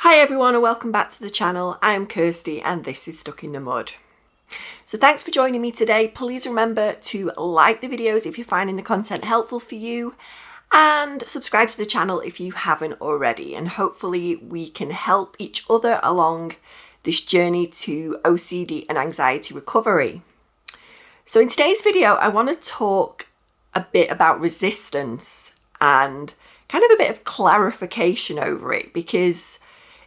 Hi everyone and welcome back to the channel. I'm Kirsty and this is Stuck in the Mud. So thanks for joining me today. Please remember to like the videos if you're finding the content helpful for you and subscribe to the channel if you haven't already, and hopefully we can help each other along this journey to OCD and anxiety recovery. So in today's video I want to talk a bit about resistance and kind of a bit of clarification over it, because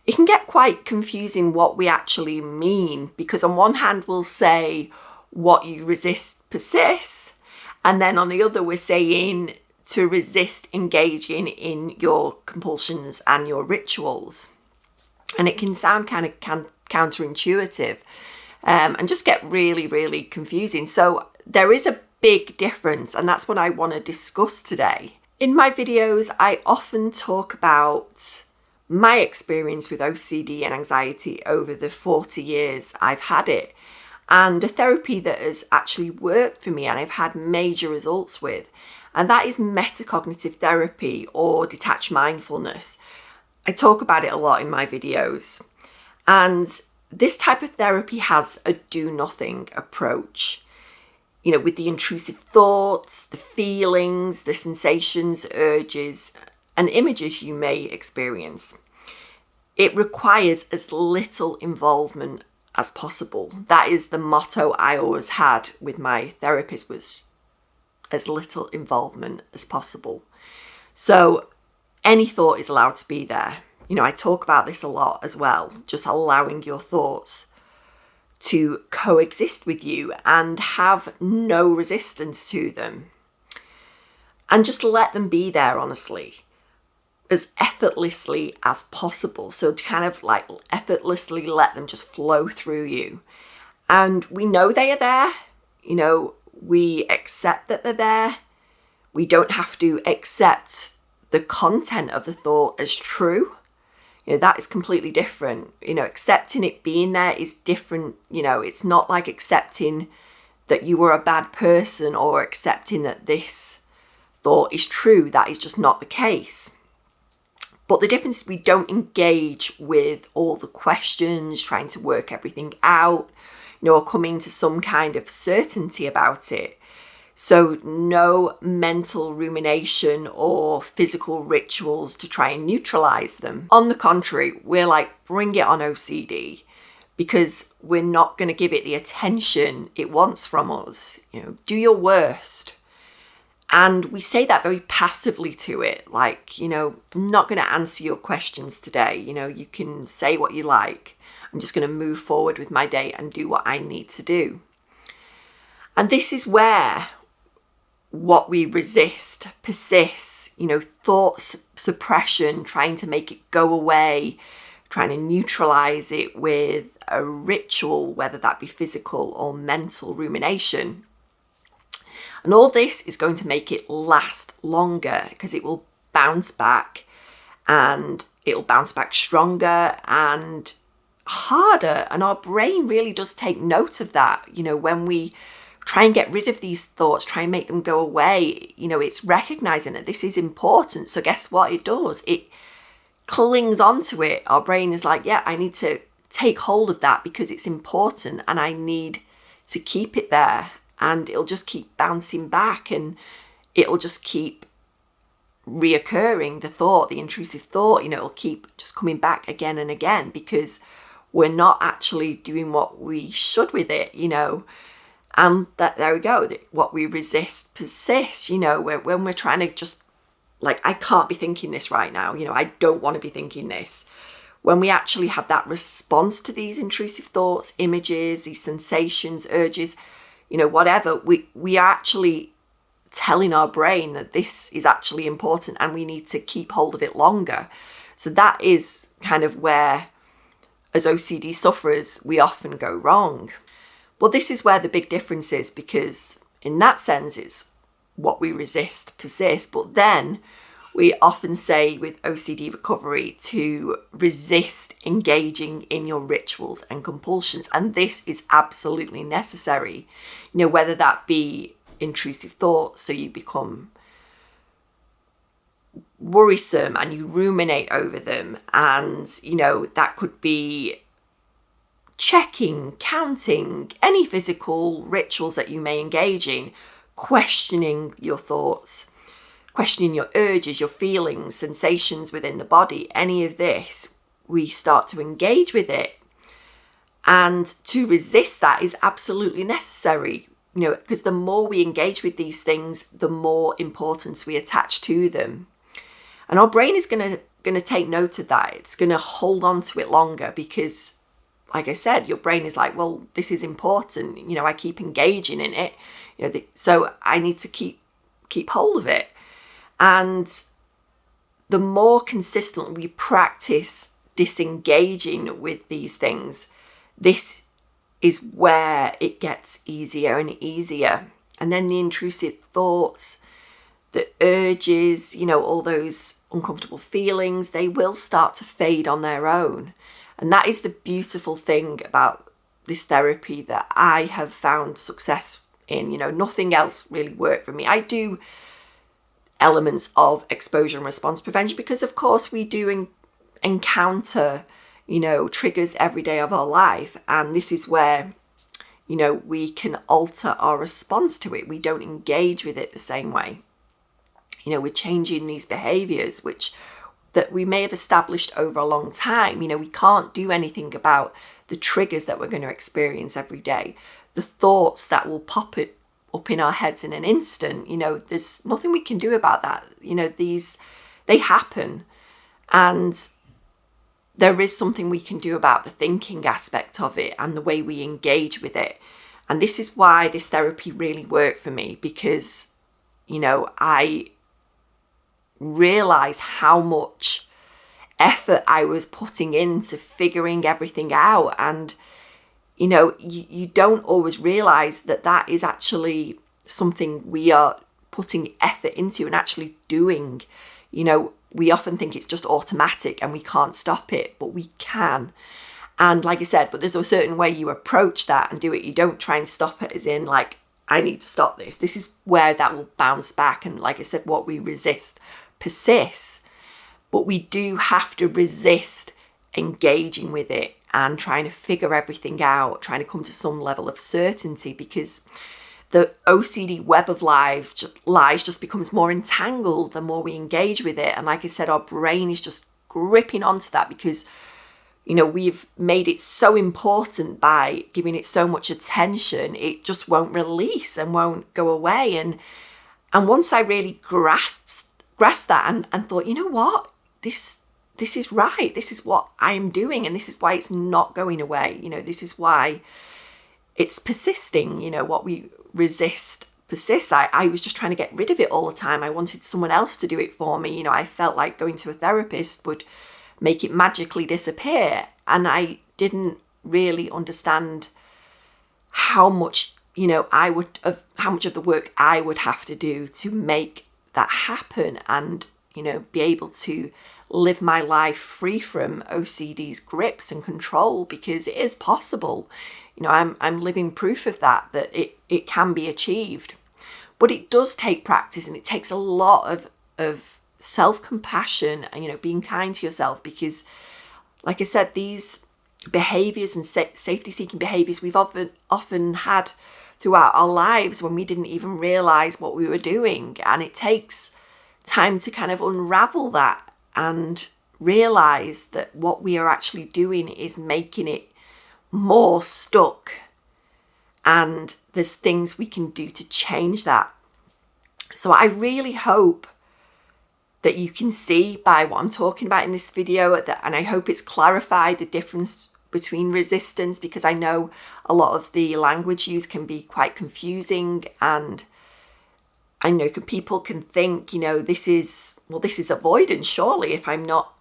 it can get quite confusing what we actually mean, because on one hand we'll say what you resist persists, and then on the other we're saying to resist engaging in your compulsions and your rituals. And it can sound kind of counterintuitive and just get really confusing. So there is a big difference, and that's what I want to discuss today. In my videos I often talk about my experience with OCD and anxiety over the 40 years I've had it, and a therapy that has actually worked for me and I've had major results with, and that is metacognitive therapy or detached mindfulness. I talk about it a lot in my videos, and this type of therapy has a do-nothing approach. You know, with the intrusive thoughts, the feelings, the sensations, urges, and images you may experience. It requires as little involvement as possible. That is the motto I always had with my therapist, was as little involvement as possible. So any thought is allowed to be there. You know, I talk about this a lot as well, just allowing your thoughts to coexist with you and have no resistance to them. And just let them be there, honestly, as effortlessly as possible. So to kind of like effortlessly let them just flow through you. And we know they are there, you know, we accept that they're there. We don't have to accept the content of the thought as true. You know, that is completely different. You know, accepting it being there is different. You know, it's not like accepting that you were a bad person or accepting that this thought is true. That is just not the case. But the difference is we don't engage with all the questions, trying to work everything out, you know, or coming to some kind of certainty about it. So no mental rumination or physical rituals to try and neutralize them. On the contrary, we're like, bring it on OCD, because we're not going to give it the attention it wants from us. You know, do your worst. And we say that very passively to it, like, you know, I'm not going to answer your questions today. You know, you can say what you like. I'm just going to move forward with my day and do what I need to do. And this is where what we resist persists. You know, thought suppression, trying to make it go away, trying to neutralize it with a ritual, whether that be physical or mental rumination. And all this is going to make it last longer, because it will bounce back, and it'll bounce back stronger and harder. And our brain really does take note of that. You know, when we try and get rid of these thoughts, try and make them go away, you know, it's recognizing that this is important. So guess what it does? It clings onto it. Our brain is like, yeah, I need to take hold of that because it's important and I need to keep it there. And it'll just keep bouncing back, and it'll just keep reoccurring, the thought, the intrusive thought, you know, it'll keep just coming back again and again, because we're not actually doing what we should with it, you know. And that, there we go, what we resist persists, you know, when we're trying to just, like, I can't be thinking this right now, you know, I don't want to be thinking this. When we actually have that response to these intrusive thoughts, images, these sensations, urges, you know, whatever, we are actually telling our brain that this is actually important and we need to keep hold of it longer. So that is kind of where, as OCD sufferers, we often go wrong. Well, this is where the big difference is, because in that sense, it's what we resist persists. But then we often say with OCD recovery to resist engaging in your rituals and compulsions. And this is absolutely necessary, you know, whether that be intrusive thoughts, so you become worrisome and you ruminate over them. And, you know, that could be checking, counting, any physical rituals that you may engage in, questioning your thoughts, questioning your urges, your feelings, sensations within the body, any of this, we start to engage with it. And to resist that is absolutely necessary, you know, because the more we engage with these things, the more importance we attach to them. And our brain is going to take note of that. It's going to hold on to it longer because, like I said, your brain is like, well, this is important. You know, I keep engaging in it, you know, so I need to keep hold of it. And the more consistently we practice disengaging with these things, this is where it gets easier and easier. And then the intrusive thoughts, the urges, you know, all those uncomfortable feelings, they will start to fade on their own. And that is the beautiful thing about this therapy that I have found success in. You know, nothing else really worked for me. I do elements of exposure and response prevention because, of course, we do encounter, you know, triggers every day of our life. And this is where, you know, we can alter our response to it. We don't engage with it the same way. You know, we're changing these behaviors, that we may have established over a long time. You know, we can't do anything about the triggers that we're going to experience every day, the thoughts that will pop it up in our heads in an instant. You know, there's nothing we can do about that. You know, they happen, and there is something we can do about the thinking aspect of it and the way we engage with it. And this is why this therapy really worked for me, because, you know, I realize how much effort I was putting into figuring everything out. And, you know, you don't always realize that that is actually something we are putting effort into and actually doing. You know, we often think it's just automatic and we can't stop it, but we can. And like I said, but there's a certain way you approach that and do it. You don't try and stop it as in like, I need to stop this. This is where that will bounce back. And like I said, what we resist persists, but we do have to resist engaging with it and trying to figure everything out, trying to come to some level of certainty, because the OCD web of lies just becomes more entangled the more we engage with it. And like I said, our brain is just gripping onto that because, you know, we've made it so important by giving it so much attention, it just won't release and won't go away. And once I really grasped that and thought, you know what, this is right. This is what I'm doing. And this is why it's not going away. You know, this is why it's persisting. You know, what we resist persists. I was just trying to get rid of it all the time. I wanted someone else to do it for me. You know, I felt like going to a therapist would make it magically disappear. And I didn't really understand how much, you know, how much of the work I would have to do to make that happen and, you know, be able to live my life free from OCD's grips and control, because it is possible. You know, I'm living proof of that it can be achieved. But it does take practice, and it takes a lot of self-compassion and, you know, being kind to yourself, because like I said, these behaviors and safety-seeking behaviors we've often had throughout our lives when we didn't even realize what we were doing. And it takes time to kind of unravel that and realize that what we are actually doing is making it more stuck. And there's things we can do to change that. So I really hope that you can see by what I'm talking about in this video, and I hope it's clarified the difference between resistance, because I know a lot of the language used can be quite confusing, and I know people can think, you know, this is avoidance, surely, if I'm not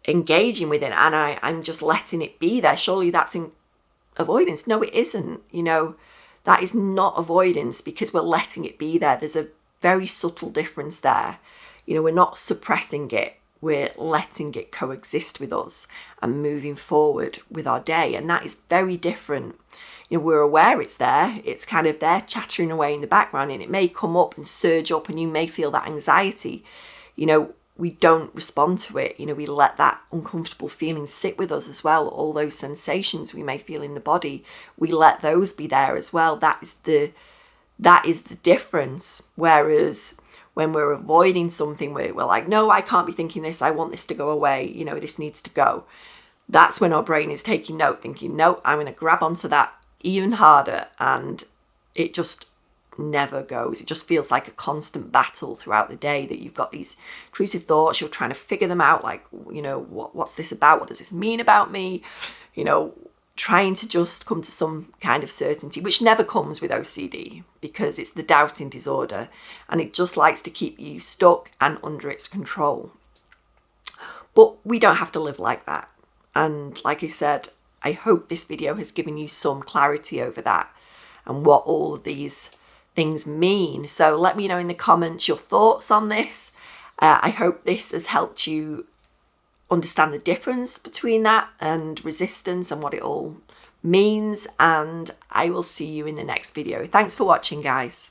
engaging with it and I'm just letting it be there, surely that's avoidance. No, it isn't. You know, that is not avoidance, because we're letting it be there. There's a very subtle difference there. You know, we're not suppressing it. We're letting it coexist with us and moving forward with our day. And that is very different. You know, we're aware it's there. It's kind of there chattering away in the background, and it may come up and surge up, and you may feel that anxiety. You know, we don't respond to it. You know, we let that uncomfortable feeling sit with us as well. All those sensations we may feel in the body, we let those be there as well. That is the difference. Whereas when we're avoiding something, we're like, no, I can't be thinking this. I want this to go away. You know, this needs to go. That's when our brain is taking note, thinking, no, I'm going to grab onto that even harder. And it just never goes. It just feels like a constant battle throughout the day, that you've got these intrusive thoughts. You're trying to figure them out. Like, you know, what's this about? What does this mean about me? You know, trying to just come to some kind of certainty, which never comes with OCD, because it's the doubting disorder, and it just likes to keep you stuck and under its control. But we don't have to live like that. And like I said, I hope this video has given you some clarity over that and what all of these things mean. So let me know in the comments your thoughts on this. I hope this has helped you understand the difference between that and resistance and what it all means. And I will see you in the next video. Thanks for watching, guys.